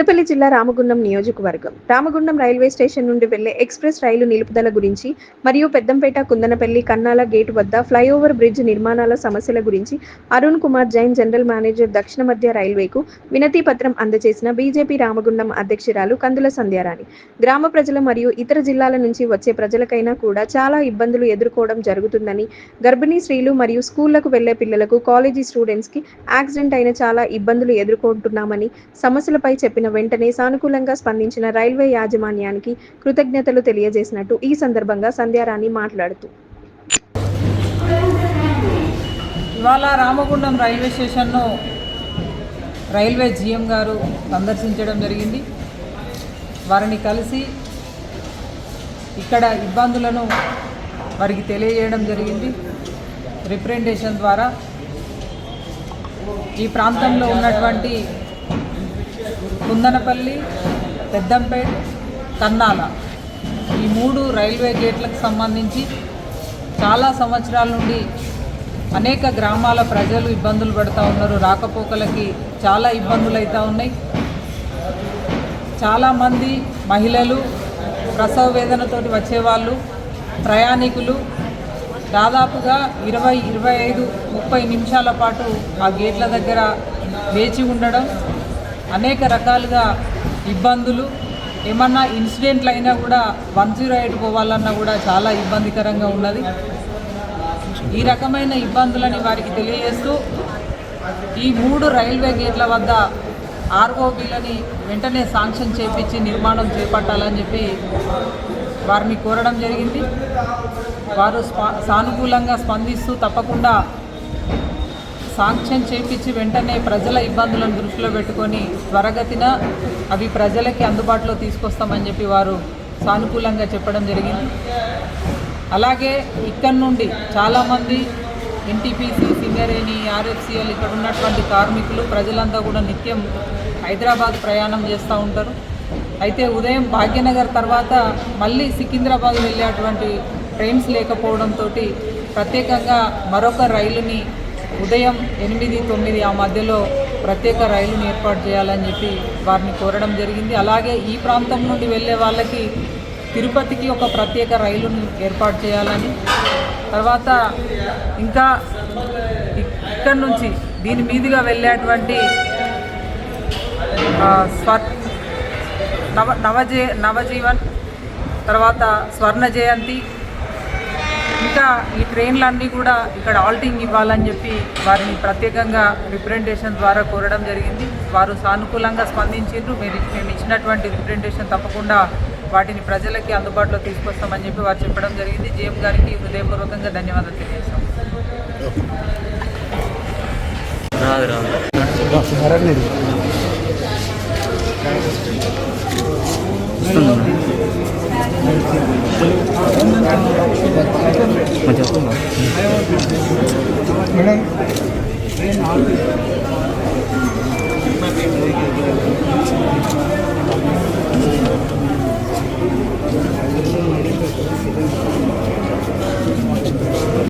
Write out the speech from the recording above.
పెద్దపల్లి జిల్లా రామగుండం నియోజకవర్గం Ramagundam railway station నుండి వెళ్లే ఎక్స్ప్రెస్ రైలు నిలుపుదల గురించి మరియు పెద్దంపేట కుందనపల్లి కన్నాల గేటు వద్ద ఫ్లైఓవర్ బ్రిడ్జ్ నిర్మాణాల సమస్యల గురించి అరుణ్ కుమార్ జైన్ జనరల్ మేనేజర్ దక్షిణ మధ్య రైల్వేకు వినతి పత్రం అందజేసిన బీజేపీ రామగుండం అధ్యక్షురాలు కందుల సంధ్యారాణి గ్రామ ప్రజలు మరియు ఇతర జిల్లాల నుంచి వచ్చే ప్రజలకైనా కూడా చాలా ఇబ్బందులు ఎదుర్కోవడం జరుగుతుందని, గర్భిణీ స్త్రీలు మరియు స్కూళ్లకు వెళ్లే పిల్లలకు, కాలేజీ స్టూడెంట్స్ కి యాక్సిడెంట్ అయిన చాలా ఇబ్బందులు ఎదుర్కొంటున్నామని, సమస్యలపై చెప్పిన వెంటనే సానుకూలంగా స్పందించిన రైల్వే యాజమాన్యానికి కృతజ్ఞతలు తెలియజేసినట్టు ఈ సందర్భంగా సంధ్యారాణి మాట్లాడుతూ, ఇవాళ రామగుండం రైల్వే స్టేషన్ను రైల్వే జీఎం గారు సందర్శించడం జరిగింది. వారిని కలిసి ఇక్కడ ఇబ్బందులను వారికి తెలియజేయడం జరిగింది. రిప్రజెంటేషన్ ద్వారా ఈ ప్రాంతంలో ఉన్నటువంటి కుందనపల్లి, పెద్దంపేట, కన్నాల ఈ 3 రైల్వే గేట్లకు సంబంధించి చాలా సంవత్సరాల నుండి అనేక గ్రామాల ప్రజలు ఇబ్బందులు పడుతూ ఉన్నారు. రాకపోకలకి చాలా ఇబ్బందులు అవుతూ ఉన్నాయి. చాలామంది మహిళలు, ప్రసవ వేదనతోటి వచ్చేవాళ్ళు, ప్రయాణికులు దాదాపుగా 20, 25, 30 నిమిషాల పాటు ఆ గేట్ల దగ్గర వేచి ఉండడం, అనేక రకాలుగా ఇబ్బందులు, ఏమన్నా ఇన్సిడెంట్లు అయినా కూడా 108 పోవాలన్నా కూడా చాలా ఇబ్బందికరంగా ఉన్నది. ఈ రకమైన ఇబ్బందులని వారికి తెలియజేస్తూ ఈ 3 రైల్వే గేట్ల వద్ద ఆర్ఓబీలని వెంటనే శాంక్షన్ చేపించి నిర్మాణం చేపట్టాలని చెప్పి వారిని కోరడం జరిగింది. వారు సానుకూలంగా స్పందిస్తూ తప్పకుండా శాంక్షన్ చేపించి వెంటనే ప్రజల ఇబ్బందులను దృష్టిలో పెట్టుకొని త్వరగతిన అవి ప్రజలకి అందుబాటులో తీసుకొస్తామని చెప్పి వారు సానుకూలంగా చెప్పడం జరిగింది. అలాగే ఇక్కడ నుండి చాలామంది ఎన్టీపీసీ, సింగరేణి, ఆర్ఎఫ్సిఎల్ ఇక్కడ ఉన్నటువంటి కార్మికులు ప్రజలంతా కూడా నిత్యం హైదరాబాద్ ప్రయాణం చేస్తూ ఉంటారు. అయితే ఉదయం భాగ్యనగర్ తర్వాత మళ్ళీ సికింద్రాబాద్ వెళ్ళేటువంటి ట్రైన్స్ లేకపోవడంతో ప్రత్యేకంగా మరొక రైలుని ఉదయం 8, 9 ఆ మధ్యలో ప్రత్యేక రైలుని ఏర్పాటు చేయాలని చెప్పి వారిని కోరడం జరిగింది. అలాగే ఈ ప్రాంతం నుండి వెళ్ళే వాళ్ళకి తిరుపతికి ఒక ప్రత్యేక రైలును ఏర్పాటు చేయాలని, తర్వాత ఇంకా ఇక్కడ నుంచి దీని మీదుగా వెళ్ళేటువంటి నవజీవన్, తర్వాత స్వర్ణ జయంతి, ఇంకా ఈ ట్రైన్లన్నీ కూడా ఇక్కడ ఆల్టింగ్ ఇవ్వాలని చెప్పి వారిని ప్రత్యేకంగా రిప్రజెంటేషన్ ద్వారా కోరడం జరిగింది. వారు సానుకూలంగా స్పందించారు. మేము ఇచ్చినటువంటి రిప్రజెంటేషన్ తప్పకుండా వాటిని ప్రజలకి అందుబాటులో తీసుకొస్తామని చెప్పి వారు చెప్పడం జరిగింది. జీఎం గారికి హృదయపూర్వకంగా ధన్యవాదాలు తెలియజేస్తాం. మేడం